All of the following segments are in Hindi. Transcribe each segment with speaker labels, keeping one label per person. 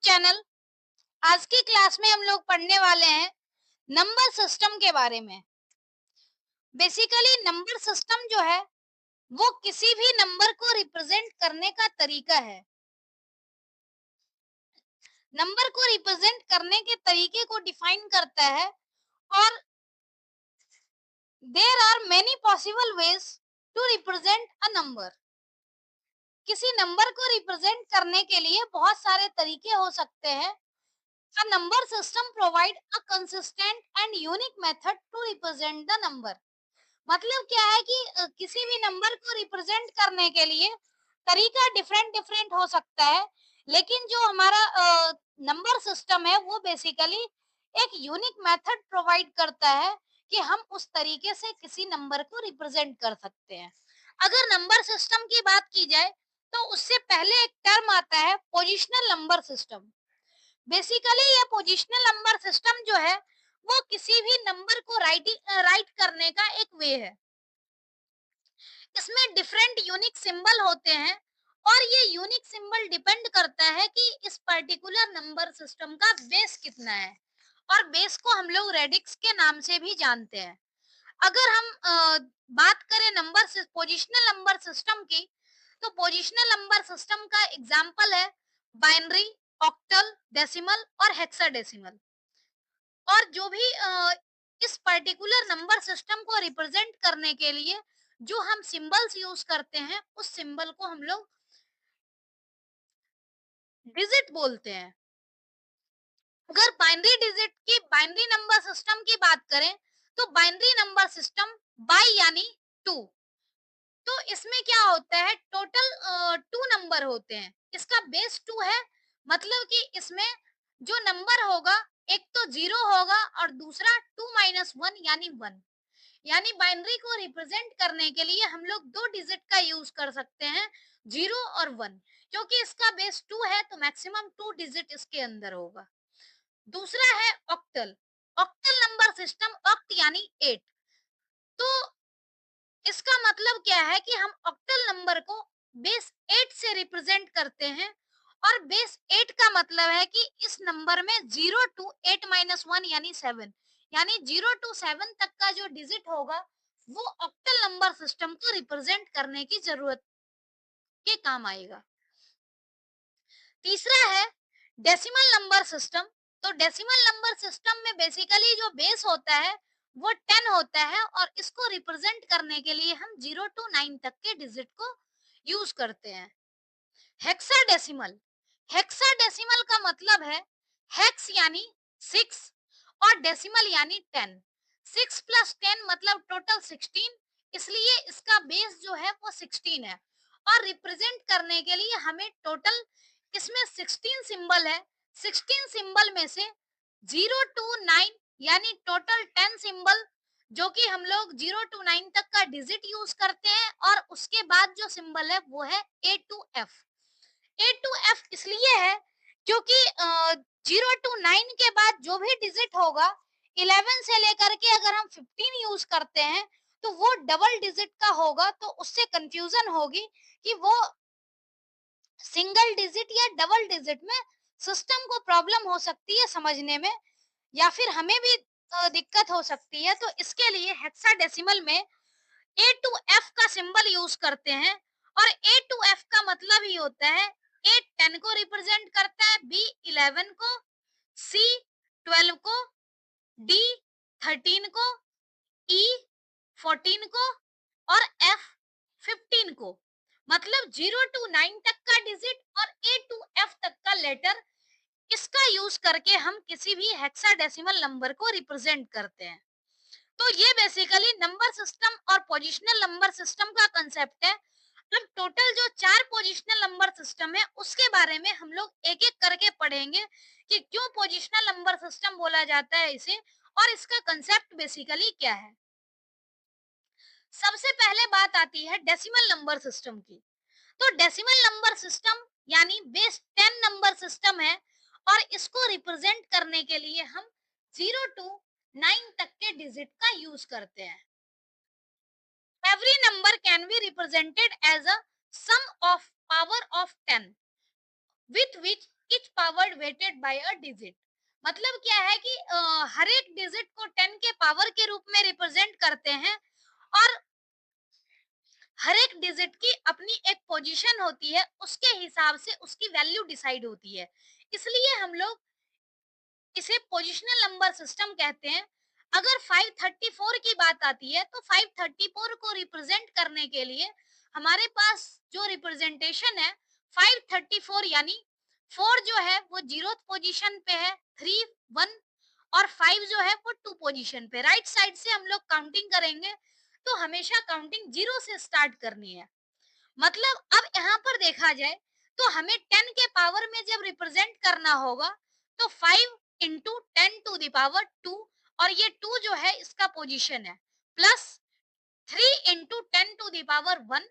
Speaker 1: चैनल। आज की क्लास में हम लोग पढ़ने वाले हैं नंबर सिस्टम के बारे में। बेसिकली नंबर सिस्टम जो है वो किसी भी नंबर को रिप्रेजेंट करने का तरीका है। नंबर को रिप्रेजेंट करने के तरीके को डिफाइन करता है और there are many possible ways to represent a number. किसी नंबर को रिप्रेजेंट करने के लिए बहुत सारे तरीके हो सकते हैं। A number system provide a consistent and unique method to represent the number। मतलब क्या है कि किसी भी नंबर को रिप्रेजेंट करने के लिए तरीका डिफरेंट डिफरेंट हो सकता है, लेकिन जो हमारा नंबर सिस्टम है वो बेसिकली एक यूनिक मेथड प्रोवाइड करता है कि हम उस तरीके से किसी नंबर को रिप्रेजेंट कर सकते हैं। अगर नंबर सिस्टम की बात की जाए तो उससे पहले एक टर्म आता है पोजिशनल नंबर सिस्टम। बेसिकली ये पोजिशनल नंबर सिस्टम जो है वो किसी भी नंबर को राइट करने का एक वे है। इसमें डिफरेंट यूनिक सिंबल होते हैं और ये यूनिक सिंबल डिपेंड करता है कि इस पर्टिकुलर नंबर सिस्टम का बेस कितना है, और बेस को हम लोग रेडिक्स के नाम से भी जानते हैं। अगर हम बात करें पोजिशनल नंबर सिस्टम की, तो पोजिशनल नंबर सिस्टम का एग्जांपल है बाइनरी, ऑक्टल, डेसिमल और हेक्साडेसिमल। और जो भी इस पर्टिकुलर नंबर सिस्टम को रिप्रेजेंट करने के लिए जो हम सिंबल्स यूज करते हैं उस सिंबल को हम लोग डिजिट बोलते हैं। अगर बाइनरी नंबर सिस्टम की बात करें तो बाइनरी नंबर सिस्टम बाई यानी टू। तो इसमें क्या होता है, टोटल टू नंबर होते हैं, इसका बेस टू है। मतलब कि इसमें जो नंबर होगा एक तो जीरो होगा और दूसरा टू माइनस वन यानी वन। यानी बाइनरी को रिप्रेजेंट करने के लिए हम लोग दो डिजिट का यूज कर सकते हैं, जीरो और वन। क्योंकि इसका बेस टू है तो मैक्सिमम टू डिजिट इसके अंदर होगा। दूसरा है octal. Octal number system, oct यानी एट। तो इसका मतलब क्या है कि हम ऑक्टल नंबर को बेस 8 से रिप्रेजेंट करते हैं। और बेस 8 का मतलब है कि इस नंबर में 0 टू 8 माइनस 1 यानी 7, यानी 0 टू 7 तक का जो डिजिट होगा वो ऑक्टल नंबर सिस्टम को रिप्रेजेंट करने की जरूरत के काम आएगा। तीसरा है डेसिमल नंबर सिस्टम। तो डेसिमल नंबर सिस्टम में बेसिकली जो बेस होता है वो 10 होता है और इसको रिप्रेजेंट करने के लिए हम 0 टू 9 तक के डिजिट को यूज करते हैं। हेक्साडेसिमल। हेक्साडेसिमल का मतलब है हेक्स यानी 6 और डेसिमल यानी 10। 6 प्लस 10 मतलब टोटल 16, इसलिए इसका बेस जो है वो 16 है। और रिप्रेजेंट करने के लिए हमें टोटल इसमें 16 सिंबल है। 16 सिंबल में से 0 टू 9 यानी टोटल 10 सिंबल, जो कि हम लोग 0 टू 9 तक का डिजिट यूज करते हैं। और उसके बाद जो सिंबल है वो है A to F. A to F इसलिए है क्योंकि 0 टू 9 के बाद जो भी डिजिट होगा 11 से लेकर के अगर हम 15 यूज करते हैं तो वो डबल डिजिट का होगा, तो उससे कंफ्यूजन होगी कि वो सिंगल डिजिट या डबल डिजिट में। सिस्टम को प्रॉब्लम हो सकती है समझने में, या फिर हमें भी दिक्कत हो सकती है। तो इसके लिए हेक्साडेसिमल में ए टू एफ का सिंबल यूज करते हैं। और ए टू एफ का मतलब ही होता है ए 10 को रिप्रेजेंट करता है, बी 11 को, सी 12 को, डी 13 को, ई 14 को और एफ 15 को। मतलब 0 टू 9 तक का डिजिट और ए टू एफ तक का लेटर, इसका यूज करके हम किसी भी हेक्साडेसिमल नंबर को रिप्रेजेंट करते हैं। तो ये बेसिकली नंबर सिस्टम और पोजिशनल नंबर सिस्टम का कंसेप्ट है। अब टोटल जो चार पोजिशनल नंबर सिस्टम है उसके बारे में हम लोग एक एक करके पढ़ेंगे कि क्यों पोजिशनल नंबर सिस्टम बोला जाता है इसे, और इसका कंसेप्ट बेसिकली क्या है। सबसे पहले बात आती है डेसिमल नंबर सिस्टम की। तो डेसिमल नंबर सिस्टम यानी बेस 10 नंबर सिस्टम है और इसको रिप्रेजेंट करने के लिए हम 0 टू 9 तक के डिजिट का यूज करते हैं। Every number can be represented as a sum of power of 10 with which each powered weighted by a digit. मतलब क्या है कि हर एक डिजिट को 10 के पावर के रूप में रिप्रेजेंट करते हैं और हर एक डिजिट की अपनी एक पोजीशन होती है, उसके हिसाब से उसकी वैल्यू डिसाइड होती है। इसलिए हम लोग इसे पोजिशनल नंबर सिस्टम कहते हैं। अगर 534 की बात आती है तो 534 को रिप्रेजेंट करने के लिए हमारे पास जो रिप्रेजेंटेशन है 534, यानी 4 जो है वो जीरो पोजीशन पे है, 3 1 और 5 जो है वो 2 पोजीशन पे। राइट साइड से हम लोग काउंटिंग करेंगे तो हमेशा काउंटिंग जीरो से स्टार्ट करनी है। मतलब अब यहाँ पर देखा जाए तो हमें 10 के पावर में जब रिप्रेजेंट करना होगा तो 5 इंटू 10 टू दावर 2, और ये 2 जो है इसका पोजीशन है, plus 3 into 10 to the power 1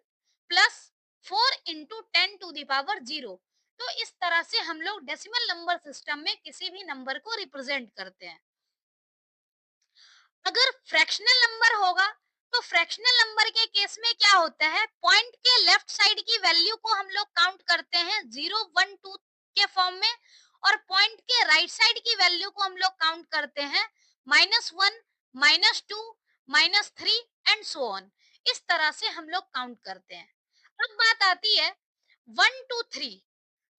Speaker 1: plus 4 into 10 to the power 0। तो इस तरह से हम लोग डेसिमल नंबर सिस्टम में किसी भी नंबर को रिप्रेजेंट करते हैं। अगर फ्रैक्शनल नंबर होगा तो फ्रैक्शनल नंबर के केस में क्या होता है, पॉइंट के लेफ्ट साइड की वैल्यू को हम लोग काउंट करते हैं 0 1 2 के फॉर्म में, और पॉइंट के राइट साइड की वैल्यू को हम लोग काउंट करते हैं -1 -2 -3 एंड सो ऑन। इस तरह से हम लोग काउंट करते हैं। अब बात आती है 1 2 3।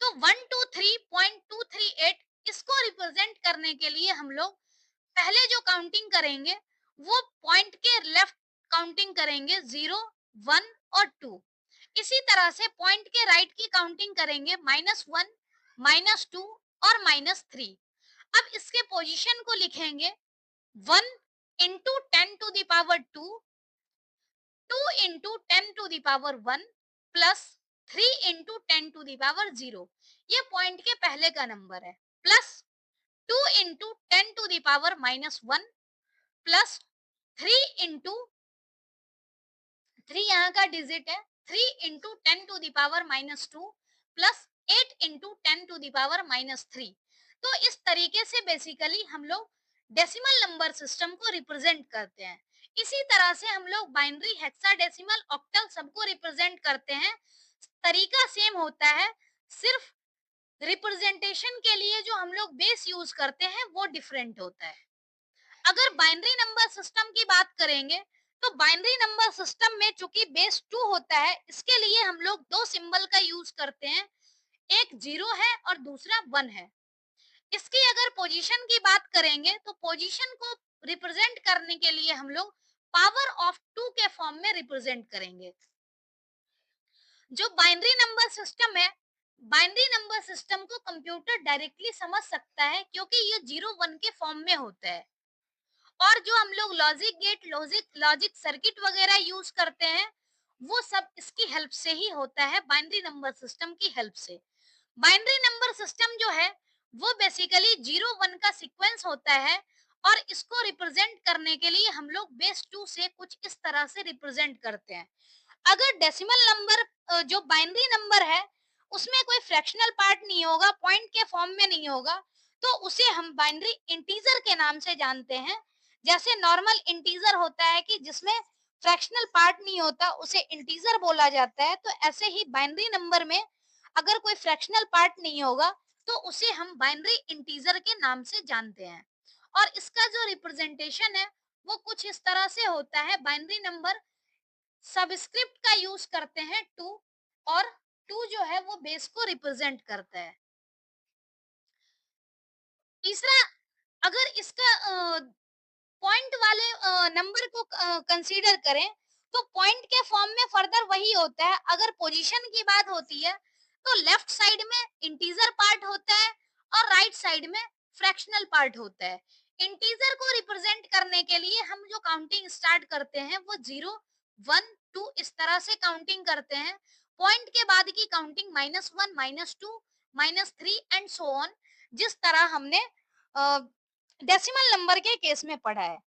Speaker 1: तो 123.238 इसको रिप्रेजेंट करने के लिए हम लोग पहले जो काउंटिंग करेंगे वो पॉइंट के लेफ्ट काउंटिंग करेंगे 0 1 और 2। इसी तरह से पॉइंट के राइट की काउंटिंग करेंगे -1 -2 और -3। अब इसके पोजीशन को लिखेंगे 1 into 10 to the power 2, 2 into 10 to the power 1 plus 3 into 10 to the power 0। ये पॉइंट के पहले का नंबर है, plus 2 into 10 to the power -1 plus 3 into 3 यहाँ का डिजिट है, 3 into 10 to the power -2 plus 8 into 10 to the power -3। तो इस तरीके से बेसिकली हम लोग डेसिमल नंबर सिस्टम को रिप्रेजेंट करते हैं। इसी तरह से हम लोग बाइनरी, हेक्साडेसिमल, ऑक्टल सबको रिप्रेजेंट करते हैं। तरीका सेम होता है, सिर्फ रिप्रेजेंटेशन के लिए जो हम लोग बेस यूज करते हैं वो डिफरेंट होता है। अगर बाइनरी नंबर सिस्टम की बात करेंगे तो बाइनरी नंबर सिस्टम में चूंकि बेस 2 होता है, इसके लिए हम लोग दो सिंबल का यूज करते हैं, एक 0 है और दूसरा 1 है। इसकी अगर पोजीशन की बात करेंगे तो पोजीशन को रिप्रेजेंट करने के लिए हम लोग पावर ऑफ 2 के फॉर्म में रिप्रेजेंट करेंगे। जो बाइनरी नंबर सिस्टम है, बाइनरी नंबर सिस्टम को कंप्यूटर डायरेक्टली समझ सकता है क्योंकि ये 0 1 के फॉर्म में होता है। और जो हम लोग logic gate, logic logic circuit वगैरह यूज करते हैं वो सब इसकी हेल्प से ही होता है, बाइनरी नंबर सिस्टम की हेल्प से। बाइनरी नंबर सिस्टम जो है वो बेसिकली 0 1 का सीक्वेंस होता है, और इसको रिप्रेजेंट करने के लिए हम लोग बेस 2 से कुछ इस तरह से रिप्रेजेंट करते हैं। अगर डेसिमल नंबर जो बाइनरी नंबर है उसमें कोई फ्रैक्शनल पार्ट नहीं होगा, पॉइंट के फॉर्म में नहीं होगा, तो उसे हम बाइनरी इंटीजर के नाम से जानते हैं। जैसे नॉर्मल इंटीजर होता है कि जिसमें फ्रैक्शनल पार्ट नहीं होता उसे इंटीजर बोला जाता है, तो ऐसे ही बाइनरी नंबर में अगर कोई फ्रैक्शनल पार्ट नहीं होगा तो उसे हम बाइनरी इंटीजर के नाम से जानते हैं। और इसका जो रिप्रेजेंटेशन है वो कुछ इस तरह से होता है। बाइनरी नंबर सबस्क्रिप्ट का यूज करते हैं 2, और 2 जो है वो बेस को रिप्रेजेंट करता है। तीसरा, अगर इसका पॉइंट वाले नंबर को कंसीडर करें तो पॉइंट के फॉर्म में फर्दर वही होता है। अगर पोजीशन की बात होती है तो लेफ्ट साइड में इंटीजर पार्ट होता है और राइट साइड में फ्रैक्शनल पार्ट होता है। इंटीजर को रिप्रेजेंट करने के लिए हम जो काउंटिंग स्टार्ट करते हैं वो 0 1 2 इस तरह से काउंटिंग करते हैं। पॉइंट के बाद की काउंटिंग -1 -2 -3 एंड सो ऑन, जिस तरह हमने डेसिमल नंबर के केस में पढ़ा है।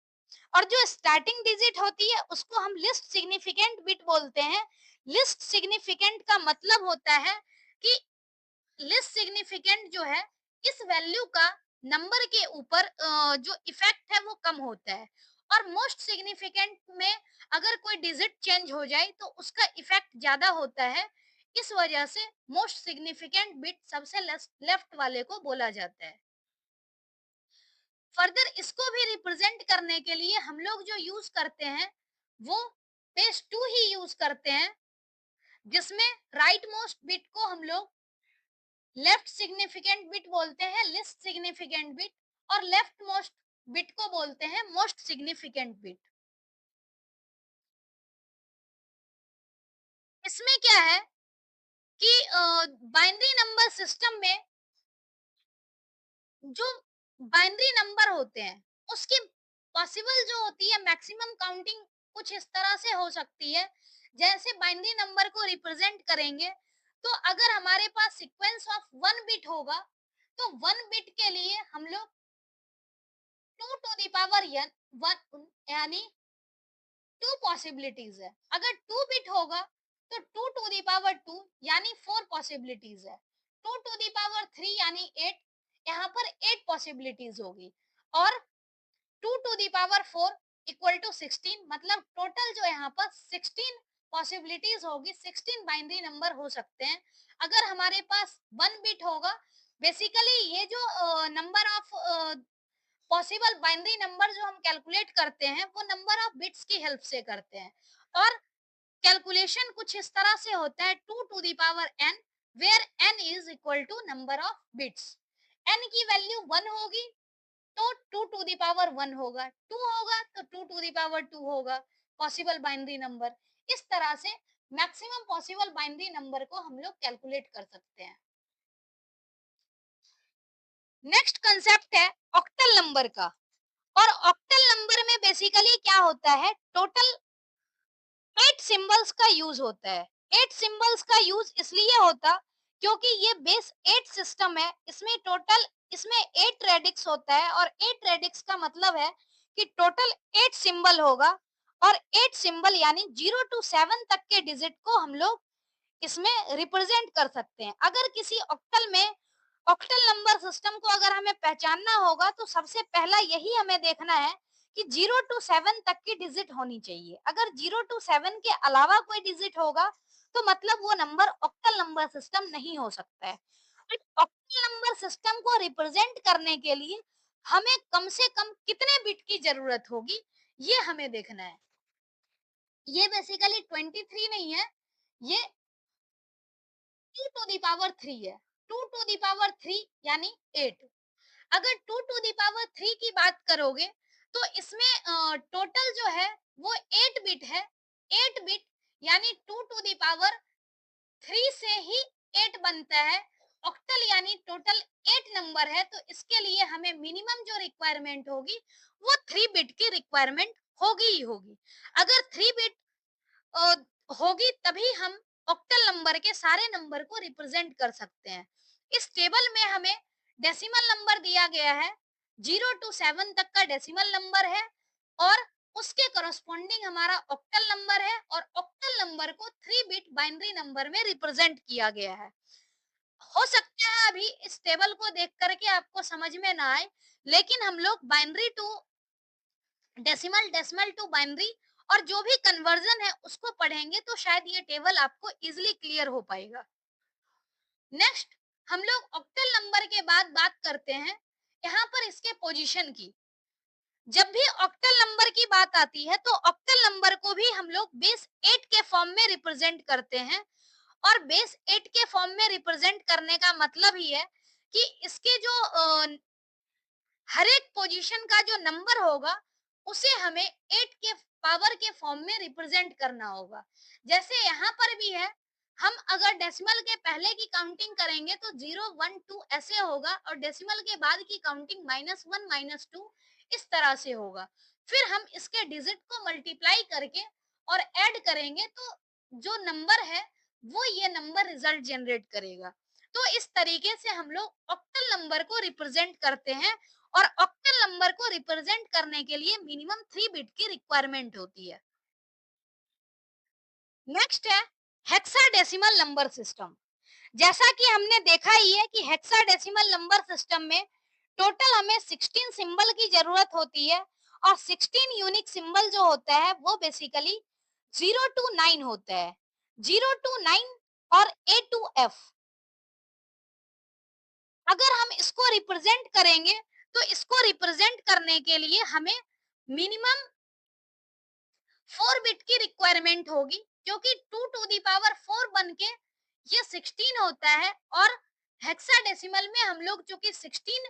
Speaker 1: और जो स्टार्टिंग डिजिट होती है उसको हम लिस्ट सिग्निफिकेंट बिट बोलते हैं। लिस्ट सिग्निफिकेंट का मतलब होता है कि लिस्ट सिग्निफिकेंट जो है इस वैल्यू का नंबर के ऊपर जो इफेक्ट है वो कम होता है। और मोस्ट सिग्निफिकेंट में अगर कोई डिजिट चेंज हो जाए तो उसका इफेक्ट ज्यादा होता है। इस वजह से मोस्ट सिग्निफिकेंट बिट सबसे लेफ्ट वाले को बोला जाता है। फर्दर इसको भी रिप्रेजेंट करने के लिए हम लोग जो यूज करते हैं वो बेस 2 ही यूज करते हैं, जिसमें राइट मोस्ट बिट को हम लोग लेफ्ट सिग्निफिकेंट बिट बोलते हैं, लिस्ट सिग्निफिकेंट बिट, और लेफ्ट मोस्ट बिट को बोलते हैं मोस्ट सिग्निफिकेंट बिट। इसमें क्या है कि बाइनरी नंबर सिस्टम में जो बाइनरी नंबर होते हैं उसकी पॉसिबल जो होती है मैक्सिमम काउंटिंग कुछ इस तरह से हो सकती है। जैसे बाइनरी नंबर को रिप्रेजेंट करेंगे तो अगर हमारे पास सीक्वेंस ऑफ 1 बिट होगा तो 1 बिट के लिए हम लोग 2 टू द पावर n 1 यानी 2 पॉसिबिलिटीज है। अगर 2 बिट होगा तो 2 टू द पावर 2 यानी 4 पॉसिबिलिटीज है। 2 टू द पावर 3 यानी 8, यहाँ पर 8 पॉसिबिलिटीज होगी। और 2 to the power 4 equal to 16, मतलब टोटल जो यहाँ पर 16 पॉसिबिलिटीज होगी, 16 बाइनरी नंबर हो सकते हैं। अगर हमारे पास 1 बिट होगा, बेसिकली ये जो number of possible binary number जो हम कैलकुलेट करते हैं वो नंबर ऑफ बिट्स की हेल्प से करते हैं। और कैलकुलेशन कुछ इस तरह से होता है 2 to the power n, where n is equal to number of bits. n की वैल्यू 1 होगी तो 2 टू द पावर 1 होगा, 2 होगा तो 2 टू द पावर 2 होगा, पॉसिबल बाइनरी नंबर। इस तरह से मैक्सिमम पॉसिबल बाइनरी नंबर को हम लोग कैलकुलेट कर सकते हैं। नेक्स्ट कंसेप्ट है ऑक्टल नंबर का। और ऑक्टल नंबर में बेसिकली क्या होता है, टोटल 8 सिंबल्स का यूज होता है। 8 सिंबल्स का यूज इसलिए होता क्योंकि ये बेस 8 सिस्टम है, इसमें 8 रेडिक्स होता है। और 8 रेडिक्स का मतलब है कि टोटल 8 सिंबल होगा। और 8 सिंबल यानी 0 टू 7 तक के डिजिट को हम लोग इसमें रिप्रेजेंट कर सकते हैं। अगर किसी ऑक्टल में ऑक्टल नंबर सिस्टम को अगर हमें पहचानना होगा तो सबसे पहला यही हमें देखना है कि 0 टू 7 तक की डिजिट होनी चाहिए। अगर 0 टू 7 के अलावा कोई डिजिट होगा तो मतलब वो नंबर ऑक्टल नंबर सिस्टम नहीं हो सकता है। ऑक्टल नंबर सिस्टम को रिप्रेजेंट करने के लिए हमें कम से कम कितने बिट की जरूरत होगी, ये हमें देखना है। ये बेसिकली 23 नहीं है, ये 2 टू द पावर 3 है। 2 टू द पावर 3 यानी 8। अगर 2 टू द पावर 3 की बात करोगे तो इसमें टोटल जो है वो 8 बिट है। 8 बिट यानी 2 टू द पावर 3 से ही 8 बनता है। ऑक्टल यानी टोटल 8 नंबर है, तो इसके लिए हमें मिनिमम जो रिक्वायरमेंट होगी वो 3 बिट की रिक्वायरमेंट होगी ही होगी। अगर 3 बिट अ, होगी तभी हम ऑक्टल नंबर के सारे नंबर को रिप्रेजेंट कर सकते हैं। इस टेबल में हमें डेसिमल नंबर दिया गया है, 0 टू 7 तक का डेसिमल नंबर है। और उसके करस्पॉन्डिंग हमारा ऑक्टल नंबर है। और ऑक्टल नंबर को 3 बिट बाइनरी नंबर में रिप्रेजेंट किया गया है। हो सकता है अभी इस टेबल को देख करके आपको समझ में ना आए, लेकिन हम लोग binary to decimal, decimal to binary और जो भी कन्वर्जन है उसको पढ़ेंगे तो शायद ये टेबल आपको इजीली क्लियर हो पाएगा। नेक्स्ट हम लोग ऑक्टल नंबर के बाद बात करते हैं यहाँ पर इसके पोजीशन की। जब भी ऑक्टल नंबर की बात आती है तो ऑक्टल नंबर को भी हम लोग बेस 8 के फॉर्म में रिप्रेजेंट करते हैं। और बेस 8 के फॉर्म में रिप्रेजेंट करने का मतलब ही है कि इसके जो हर एक पोजीशन का जो नंबर होगा उसे हमें 8 के पावर के फॉर्म में रिप्रेजेंट करना होगा। जैसे यहाँ पर भी है, हम अगर डेसिमल के पहले की काउंटिंग करेंगे तो 0 1 2 ऐसे होगा, और डेसिमल के बाद की काउंटिंग -1 -2 इस तरह से होगा। फिर हम इसके डिजिट को मल्टीप्लाई करके और ऐड करेंगे तो जो नंबर है वो ये नंबर रिजल्ट जनरेट करेगा। तो इस तरीके से हम लोग ऑक्टल नंबर को रिप्रेजेंट करते हैं। और ऑक्टल नंबर को रिप्रेजेंट करने के लिए मिनिमम 3 बिट की रिक्वायरमेंट होती है। नेक्स्ट है हेक्साडेसिमल नंबर सिस्टम। जैसा कि हमने देखा ही है कि हेक्साडेसिमल नंबर सिस्टम में टोटल हमें 16 सिंबल की जरूरत होती है। और 16 यूनिक सिंबल जो होता है वो बेसिकली 0 टू 9 होता है। 0 टू 9 और ए टू एफ। अगर हम इसको रिप्रेजेंट करेंगे तो इसको रिप्रेजेंट करने के लिए हमें मिनिमम 4 बिट की रिक्वायरमेंट होगी, क्योंकि 2 टू दी पावर 4 बन के ये 16 होता है, और हेक्साडेसिमल में हम लोग चूंकि 16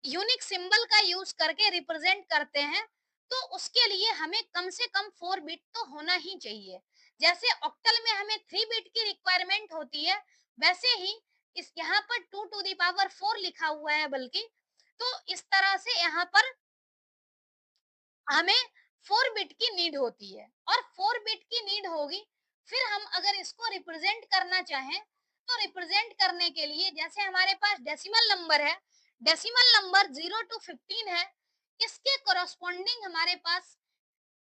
Speaker 1: यूनिक सिंबल का यूज करके रिप्रेजेंट करते हैं, तो उसके लिए हमें कम से कम 4 बिट तो होना ही चाहिए। जैसे ऑक्टल में हमें 3 बिट की रिक्वायरमेंट होती है, वैसे ही इस यहाँ पर 2 टू दी पावर 4 लिखा हुआ है बल्कि, तो इस तरह से यहाँ पर हमें 4 बिट की नीड होती है, और 4 बिट की नीड होगी। फिर हम अगर इसको रिप्रेजेंट करना चाहें, तो रिप्रेजेंट करने के लिए जैसे हमारे पास डेसिमल नंबर है, डेसिमल नंबर 0 टू 15 है, इसके कोरस्पॉन्डिंग हमारे पास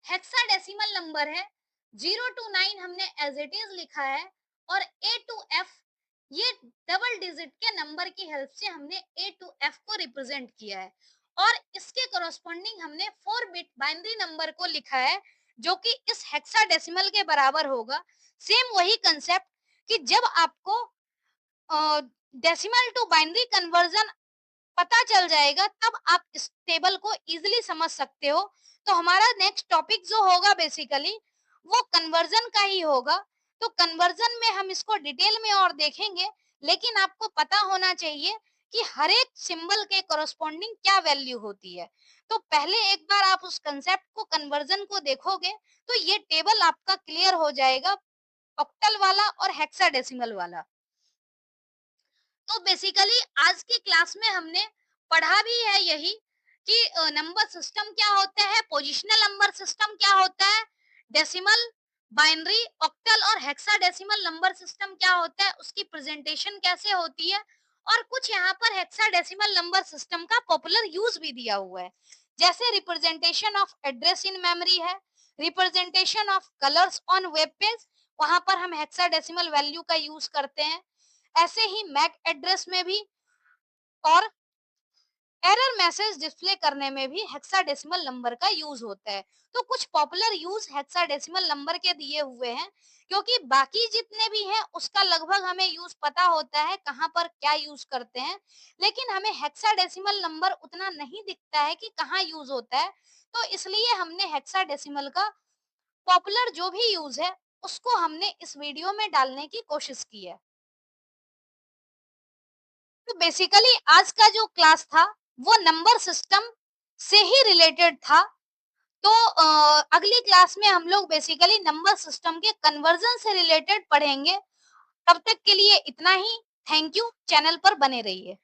Speaker 1: हेक्साडेसिमल नंबर है। 0 टू 9 हमने एज इट इज लिखा है, और ए टू एफ ये डबल डिजिट के नंबर की हेल्प से हमने ए टू एफ को रिप्रेजेंट किया है, और इसके कोरस्पॉन्डिंग हमने 4 बिट बाइनरी नंबर को लिखा है, जो कि इस हेक्साडेसिमल के बराबर होगा। सेम वही कंसेप्ट कि जब आपको डेसिमल टू बाइनरी कन्वर्जन पता चल जाएगा, तब आप इस टेबल को इजीली समझ सकते हो। तो हमारा नेक्स्ट टॉपिक जो होगा बेसिकली वो कन्वर्जन का ही होगा। तो कन्वर्जन में हम इसको डिटेल में और देखेंगे, लेकिन आपको पता होना चाहिए कि हर एक सिंबल के कोरस्पॉन्डिंग क्या वैल्यू होती है। तो पहले एक बार आप उस कंसेप्ट को, कन्वर्जन को देखोगे, तो ये टेबल आपका क्लियर हो जाएगा, ऑक्टल वाला और हेक्साडेसिमल वाला। तो बेसिकली आज की क्लास में हमने पढ़ा भी है यही कि नंबर सिस्टम क्या होता है, पोजिशनल नंबर सिस्टम क्या होता है, डेसिमल, बाइनरी, ऑक्टल और हेक्साडेसिमल नंबर सिस्टम क्या होता है, उसकी प्रेजेंटेशन कैसे होती है, और कुछ यहाँ पर हेक्साडेसिमल नंबर सिस्टम का पॉपुलर यूज भी दिया हुआ है। जैसे representation of address in memory है, representation of colours on web page, वहां पर हम हेक्साडेसिमल वैल्यू का यूज करते हैं। ऐसे ही मैक एड्रेस में भी, और एरर मैसेज डिस्प्ले करने में भी हेक्साडेसिमल नंबर का यूज होता है। तो कुछ पॉपुलर यूज हेक्साडेसिमल नंबर के दिए हुए हैं, क्योंकि बाकी जितने भी हैं उसका लगभग हमें यूज पता होता है कहाँ पर क्या यूज करते हैं, लेकिन हमें हेक्साडेसिमल नंबर उतना नहीं दिखता है कि कहाँ यूज होता है। तो इसलिए हमने हेक्साडेसिमल का पॉपुलर जो भी यूज है उसको हमने इस वीडियो में डालने की कोशिश की है। तो बेसिकली आज का जो क्लास था वो नंबर सिस्टम से ही रिलेटेड था। तो अगली क्लास में हम लोग बेसिकली नंबर सिस्टम के कन्वर्जन से रिलेटेड पढ़ेंगे। तब तक के लिए इतना ही। Thank you. चैनल पर बने रहिए।